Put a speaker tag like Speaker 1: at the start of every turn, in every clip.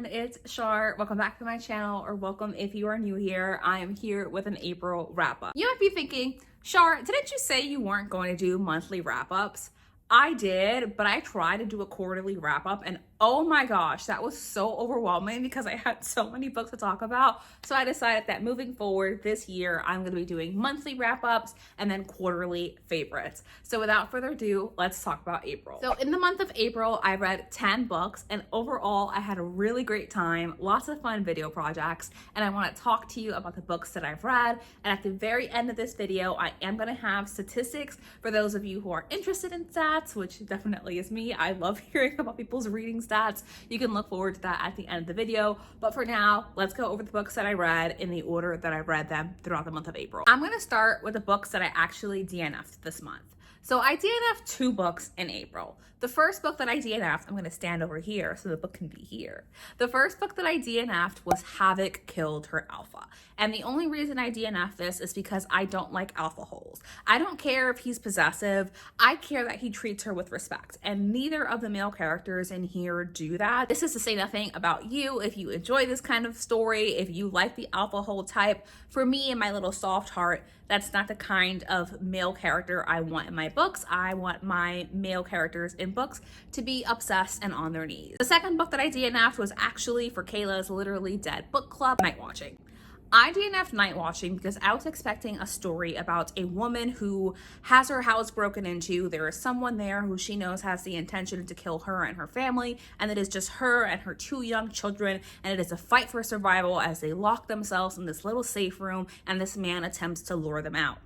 Speaker 1: everyone, it's Shar. Welcome back to my channel, or welcome if you are new here. I am here with an April wrap-up. You might be thinking, Shar, didn't you say you weren't going to do monthly wrap-ups? I did, but I tried to do a quarterly wrap-up, and oh my gosh, that was so overwhelming because I had so many books to talk about. So I decided that moving forward this year, I'm going to be doing monthly wrap-ups and then quarterly favorites. So without further ado, let's talk about April. So in the month of April, I read 10 books, and overall, I had a really great time, lots of fun video projects, and I want to talk to you about the books that I've read. And at the very end of this video, I am going to have statistics for those of you who are interested in stats, which definitely is me. I love hearing about people's reading stats. You can look forward to that at the end of the video. But for now, let's go over the books that I read in the order that I read them throughout the month of April. I'm going to start with the books that I actually DNF'd this month. So I DNF'd 2 books in April. The first book that I DNF'd, I'm going to stand over here so the book can be here. The first book that I DNF'd was Havoc Killed Her Alpha. And the only reason I DNF'd this is because I don't like alpha holes. I don't care if he's possessive. I care that he treats her with respect. And neither of the male characters in here do that. This is to say nothing about you. If you enjoy this kind of story, if you like the alpha hole type, for me and my little soft heart, that's not the kind of male character I want in my books. I want my male characters in books to be obsessed and on their knees. The second book that I DNF'd was actually for Kayla's Literally Dead book club, Night Watching. I DNF'd Night Watching because I was expecting a story about a woman who has her house broken into. There is someone there who she knows has the intention to kill her and her family, and it is just her and her 2 young children, and it is a fight for survival as they lock themselves in this little safe room and this man attempts to lure them out.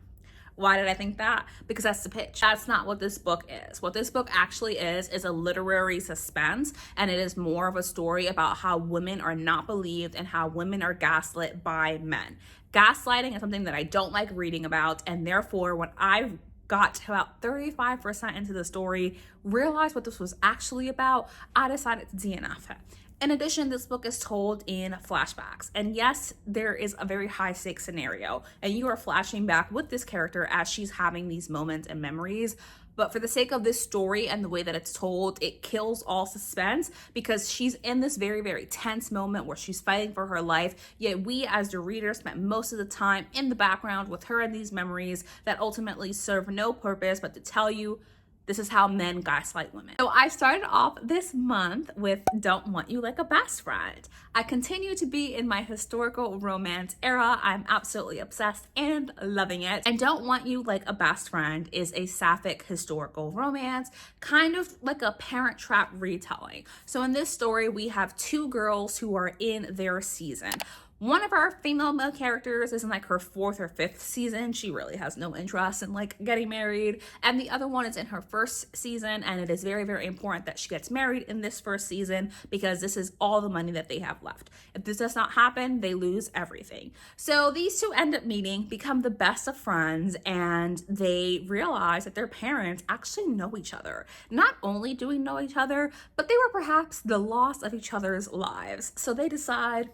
Speaker 1: Why did I think that? Because that's the pitch. That's not what this book is. What this book actually is a literary suspense, and it is more of a story about how women are not believed and how women are gaslit by men. Gaslighting is something that I don't like reading about, and therefore when I got to about 35% into the story, realized what this was actually about, I decided to DNF it. In addition, this book is told in flashbacks. And yes, there is a very high stakes scenario, and you are flashing back with this character as she's having these moments and memories. But for the sake of this story and the way that it's told, it kills all suspense because she's in this very, very tense moment where she's fighting for her life. Yet we as the reader spent most of the time in the background with her and these memories that ultimately serve no purpose but to tell you this is how men gaslight women. So I started off this month with Don't Want You Like a Best Friend. I continue to be in my historical romance era. I'm absolutely obsessed and loving it. And Don't Want You Like a Best Friend is a sapphic historical romance, kind of like a Parent Trap retelling. So in this story, we have 2 girls who are in their season. One of our female male characters is in like her 4th or 5th season. She really has no interest in like getting married. And the other one is in her 1st season. And it is very, very important that she gets married in this 1st season because this is all the money that they have left. If this does not happen, they lose everything. So these 2 end up meeting, become the best of friends, and they realize that their parents actually know each other. Not only do we know each other, but they were perhaps the loss of each other's lives. So they decide,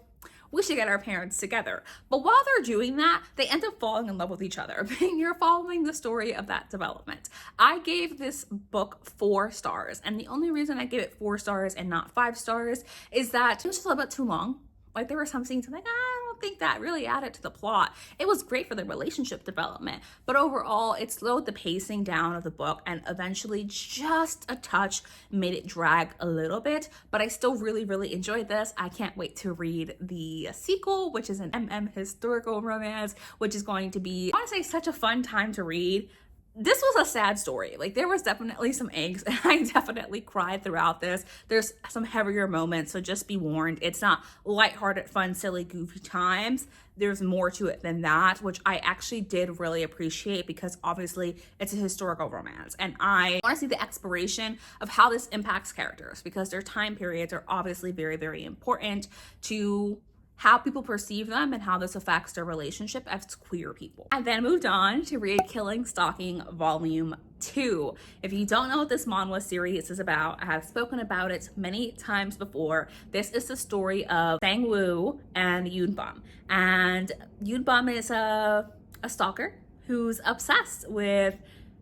Speaker 1: we should get our parents together. But while they're doing that, they end up falling in love with each other. You're following the story of that development. I gave this book 4 stars. And the only reason I gave it 4 stars and not 5 stars is that it was just a little bit too long. Like there were some scenes I'm like, I don't think that really added to the plot. It was great for the relationship development, but overall it slowed the pacing down of the book and eventually just a touch made it drag a little bit, but I still really, really enjoyed this. I can't wait to read the sequel, which is an historical romance, which is going to be, I want to say, such a fun time to read. This was a sad story. Like there was definitely some angst and I definitely cried throughout this. There's some heavier moments, so just be warned. It's not lighthearted, fun, silly, goofy times. There's more to it than that, which I actually did really appreciate because obviously it's a historical romance. And I want to see the exploration of how this impacts characters because their time periods are obviously very, very important to how people perceive them and how this affects their relationship as queer people. I then moved on to read Killing Stalking Volume 2. If you don't know what this manhwa series is about, I have spoken about it many times before. This is the story of Sang-woo and Yoonbum. And Yoonbum is a stalker who's obsessed with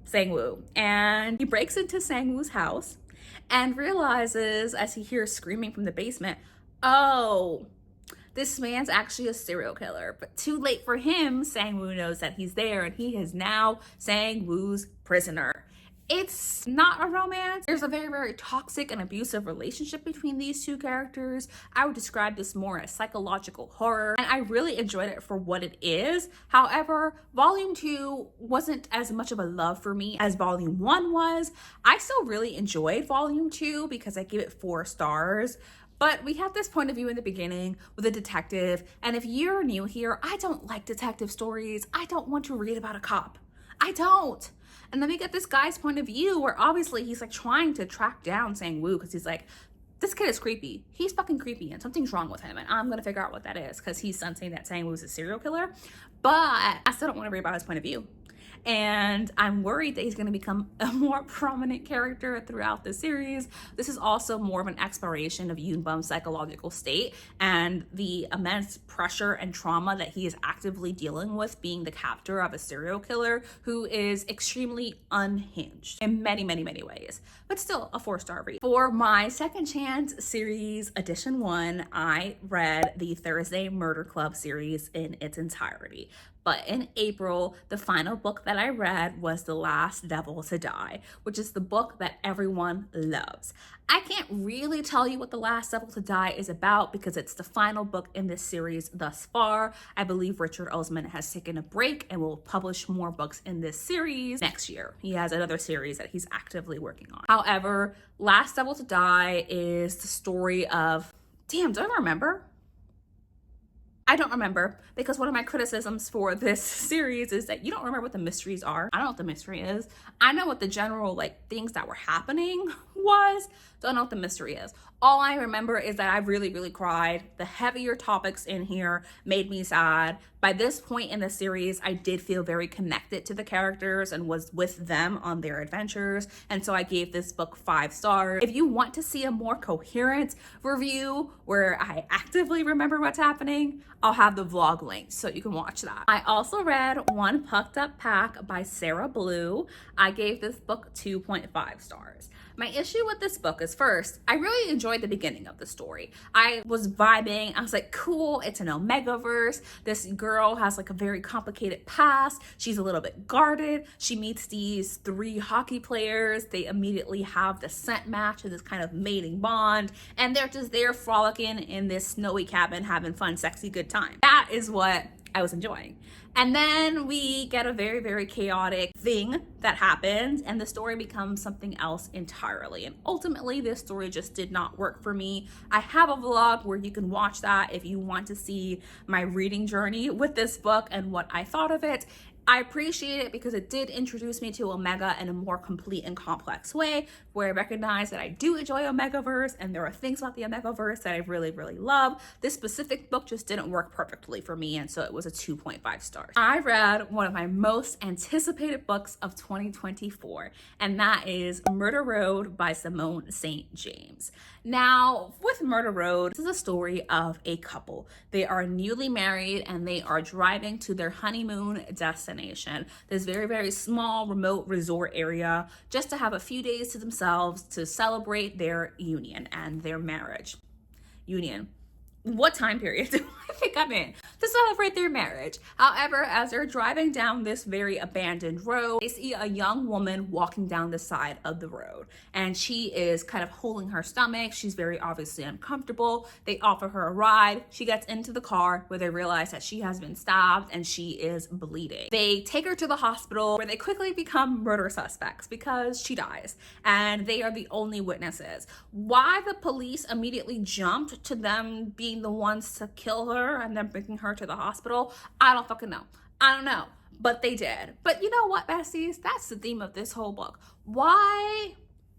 Speaker 1: Sang-woo. And he breaks into Sang-woo's house and realizes as he hears screaming from the basement, oh, this man's actually a serial killer. But too late for him. Sang-woo knows that he's there, and he is now Sang-woo's prisoner. It's not a romance. There's a very, very toxic and abusive relationship between these two characters. I would describe this more as psychological horror, and I really enjoyed it for what it is. However, volume 2 wasn't as much of a love for me as volume 1 was. I still really enjoyed volume 2 because I gave it 4 stars. But we have this point of view in the beginning with a detective, and if you're new here, I don't like detective stories. I don't want to read about a cop. I don't. And then we get this guy's point of view where obviously he's like trying to track down Sang-woo because he's like, this kid is creepy. He's fucking creepy and something's wrong with him. And I'm going to figure out what that is because he's sensing that Sang-woo's a serial killer. But I still don't want to read about his point of view. And I'm worried that he's going to become a more prominent character throughout the series. This is also more of an exploration of Yoon Bum's psychological state and the immense pressure and trauma that he is actively dealing with being the captor of a serial killer who is extremely unhinged in many, many, many ways. But still a 4-star read. For my Second Chance series edition 1, I read the Thursday Murder Club series in its entirety. But in April, the final book that I read was The Last Devil to Die, which is the book that everyone loves. I can't really tell you what The Last Devil to Die is about because it's the final book in this series thus far. I believe Richard Osman has taken a break and will publish more books in this series next year. He has another series that he's actively working on. However, Last Devil to Die is the story of, damn, do I remember? I don't remember because one of my criticisms for this series is that you don't remember what the mysteries are. I don't know what the mystery is. I know what the general like things that were happening was. Don't know what the mystery is. All I remember is that I really, really cried. The heavier topics in here made me sad. By this point in the series, I did feel very connected to the characters and was with them on their adventures. And so I gave this book 5 stars. If you want to see a more coherent review where I actively remember what's happening, I'll have the vlog linked so you can watch that. I also read One Pucked Up Pack by Sarah Blue. I gave this book 2.5 stars. My issue with this book is first, I really enjoyed the beginning of the story. I was vibing. I was like, cool, it's an Omegaverse. This girl has like a very complicated past. She's a little bit guarded. She meets these 3 hockey players. They immediately have the scent match and this kind of mating bond. And they're just there frolicking in this snowy cabin, having fun, sexy, good time. That is what I was enjoying. And then we get a very, very chaotic thing that happens and the story becomes something else entirely. And ultimately, this story just did not work for me. I have a vlog where you can watch that if you want to see my reading journey with this book and what I thought of it. I appreciate it because it did introduce me to Omega in a more complete and complex way, where I recognize that I do enjoy Omegaverse and there are things about the Omegaverse that I really, really love. This specific book just didn't work perfectly for me, and so it was a 2.5 stars. I read one of my most anticipated books of 2024, and that is Murder Road by Simone St. James. Now, with Murder Road, this is a story of a couple. They are newly married and they are driving to their honeymoon destination, this very, very small remote resort area, just to have a few days to themselves to celebrate their union and their marriage. Union. What time period do I think I'm in? To celebrate their marriage. However, as they're driving down this very abandoned road, they see a young woman walking down the side of the road. And she is kind of holding her stomach. She's very obviously uncomfortable. They offer her a ride. She gets into the car where they realize that she has been stabbed and she is bleeding. They take her to the hospital where they quickly become murder suspects because she dies. And they are the only witnesses. Why the police immediately jumped to them being the ones to kill her and then bringing her to the hospital, I don't fucking know. I don't know, but they did. But you know what, besties? That's the theme of this whole book. Why?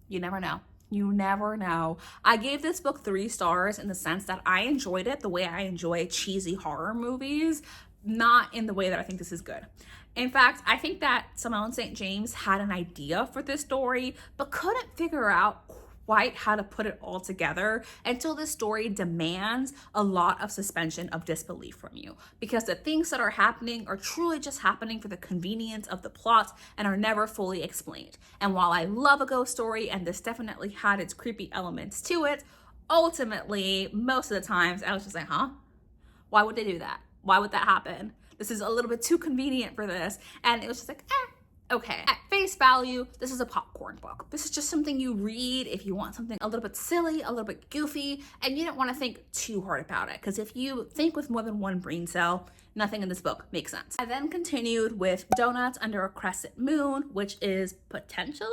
Speaker 1: You never know. You never know. I gave this book 3 stars in the sense that I enjoyed it the way I enjoy cheesy horror movies, not in the way that I think this is good. In fact, I think that Simone St. James had an idea for this story, but couldn't figure out quite how to put it all together until this story demands a lot of suspension of disbelief from you, because the things that are happening are truly just happening for the convenience of the plot and are never fully explained. And while I love a ghost story, and this definitely had its creepy elements to it, ultimately, most of the times, I was just like, huh? Why would they do that? Why would that happen? This is a little bit too convenient for this. And it was just like, okay. At face value, this is a popcorn book. This is just something you read if you want something a little bit silly, a little bit goofy, and you don't want to think too hard about it. Because if you think with more than one brain cell, nothing in this book makes sense. I then continued with Donuts Under a Crescent Moon, which is potentially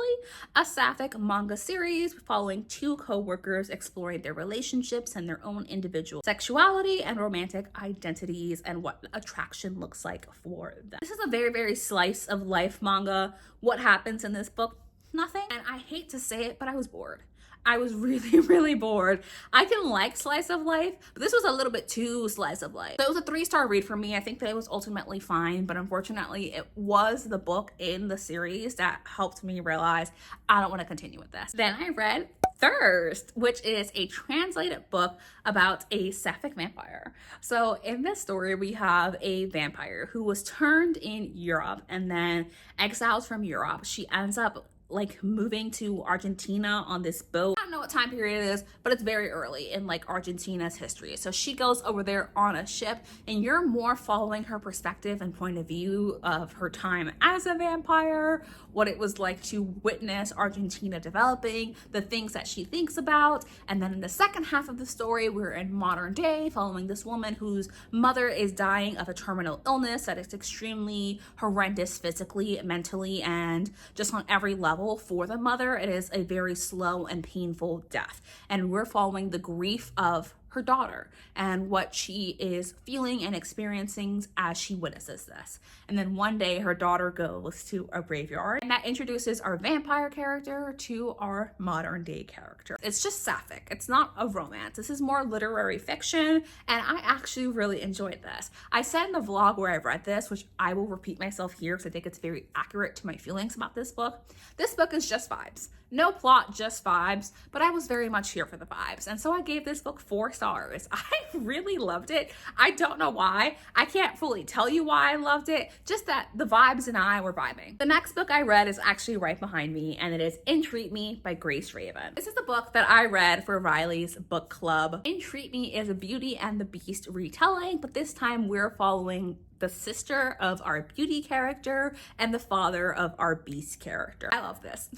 Speaker 1: a sapphic manga series following two co-workers exploring their relationships and their own individual sexuality and romantic identities and what attraction looks like for them. This is a very, very slice of life manga. What happens in this book? Nothing. And I hate to say it, but I was bored. I was really, really bored. I can like slice of life, but this was a little bit too slice of life. So it was a 3-star read for me. I think that it was ultimately fine, but unfortunately it was the book in the series that helped me realize I don't want to continue with this. Then I read Thirst, which is a translated book about a sapphic vampire. So in this story, we have a vampire who was turned in Europe and then exiled from Europe. She ends up like moving to Argentina on this boat. I don't know what time period it is, but it's very early in like Argentina's history. So she goes over there on a ship and you're more following her perspective and point of view of her time as a vampire, what it was like to witness Argentina developing, the things that she thinks about. And then in the second half of the story, we're in modern day following this woman whose mother is dying of a terminal illness that is extremely horrendous physically, mentally, and just on every level. For the mother, it is a very slow and painful death, and we're following the grief of her daughter and what she is feeling and experiencing as she witnesses this. And then one day her daughter goes to a graveyard, and that introduces our vampire character to our modern day character. It's just sapphic. It's not a romance. This is more literary fiction, and I actually really enjoyed this. I said in the vlog where I read this, which I will repeat myself here because I think it's very accurate to my feelings about this book. This book is just vibes. No plot, just vibes, but I was very much here for the vibes. And so I gave this book 4 stars. I really loved it. I don't know why. I can't fully tell you why I loved it, just that the vibes and I were vibing. The next book I read is actually right behind me, and it is Entreat Me by Grace Raven. This is the book that I read for Riley's book club. Entreat Me is a Beauty and the Beast retelling, but this time we're following the sister of our beauty character and the father of our beast character. I love this.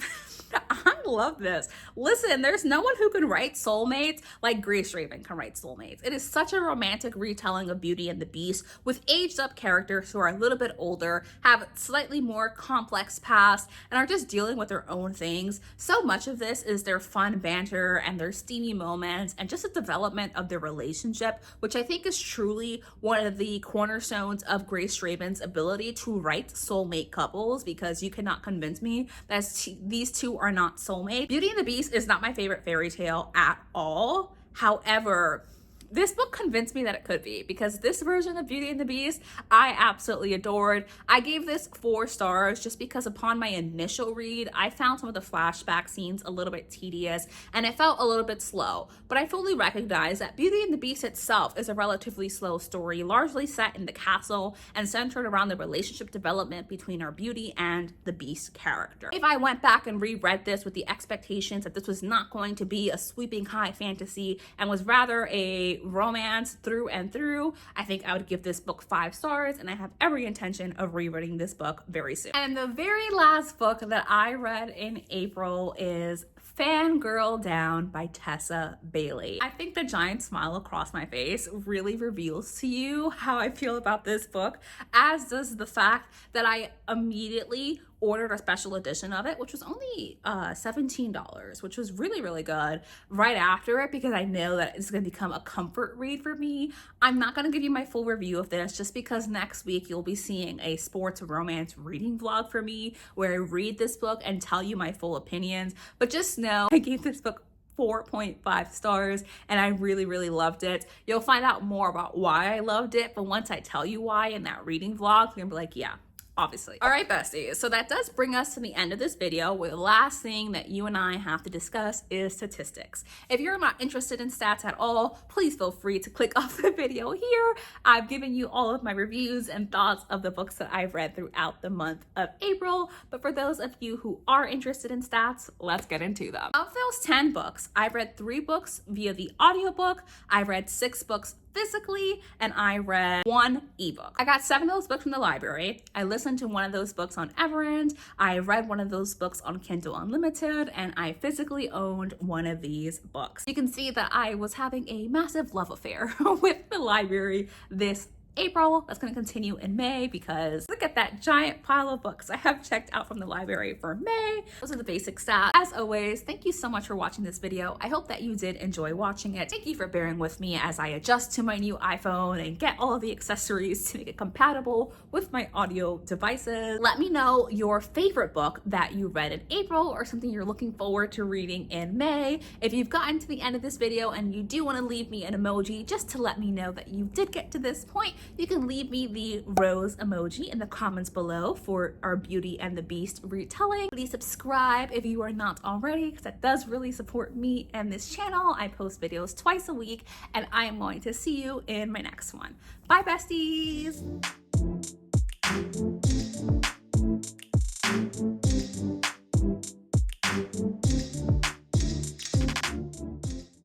Speaker 1: I love this. Listen, there's no one who can write soulmates like Grace Raven can write soulmates. It is such a romantic retelling of Beauty and the Beast with aged up characters who are a little bit older, have slightly more complex past, and are just dealing with their own things. So much of this is their fun banter and their steamy moments and just a development of their relationship, which I think is truly one of the cornerstones of Grace Raven's ability to write soulmate couples, because you cannot convince me that these two are not soulmates. Beauty and the Beast is not my favorite fairy tale at all. However, this book convinced me that it could be, because this version of Beauty and the Beast I absolutely adored. I gave this 4 stars just because upon my initial read, I found some of the flashback scenes a little bit tedious and it felt a little bit slow. But I fully recognize that Beauty and the Beast itself is a relatively slow story, largely set in the castle and centered around the relationship development between our Beauty and the Beast character. If I went back and reread this with the expectations that this was not going to be a sweeping high fantasy and was rather a romance through and through, I think I would give this book 5 stars, and I have every intention of rereading this book very soon. And the very last book that I read in April is Fangirl Down by Tessa Bailey. I think the giant smile across my face really reveals to you how I feel about this book, as does the fact that I immediately ordered a special edition of it, which was only $17, which was really, really good right after it, because I know that it's going to become a comfort read for me. I'm not going to give you my full review of this just because next week you'll be seeing a sports romance reading vlog for me where I read this book and tell you my full opinions. But just know I gave this book 4.5 stars and I really, really loved it. You'll find out more about why I loved it, but once I tell you why in that reading vlog, you're gonna be like, yeah, obviously. All right, besties, so that does bring us to the end of this video, where the last thing that you and I have to discuss is statistics. If you're not interested in stats at all, please feel free to click off the video here. I've given you all of my reviews and thoughts of the books that I've read throughout the month of April, but for those of you who are interested in stats, let's get into them. Of those 10 books, I've read 3 books via the audiobook, I've read 6 books physically, and I read 1 ebook. I got 7 of those books from the library. I listened to one of those books on Everend. I read one of those books on Kindle Unlimited, and I physically owned one of these books. You can see that I was having a massive love affair with the library this April. That's going to continue in May, because look at that giant pile of books I have checked out from the library for May. Those are the basic stats. As always, thank you so much for watching this video. I hope that you did enjoy watching it. Thank you for bearing with me as I adjust to my new iPhone and get all of the accessories to make it compatible with my audio devices. Let me know your favorite book that you read in April, or something you're looking forward to reading in May. If you've gotten to the end of this video and you do want to leave me an emoji just to let me know that you did get to this point, you can leave me the rose emoji in the comments below for our Beauty and the Beast retelling. Please subscribe if you are not already, because that does really support me and this channel. I post videos twice a week, and I am going to see you in my next one. Bye, besties!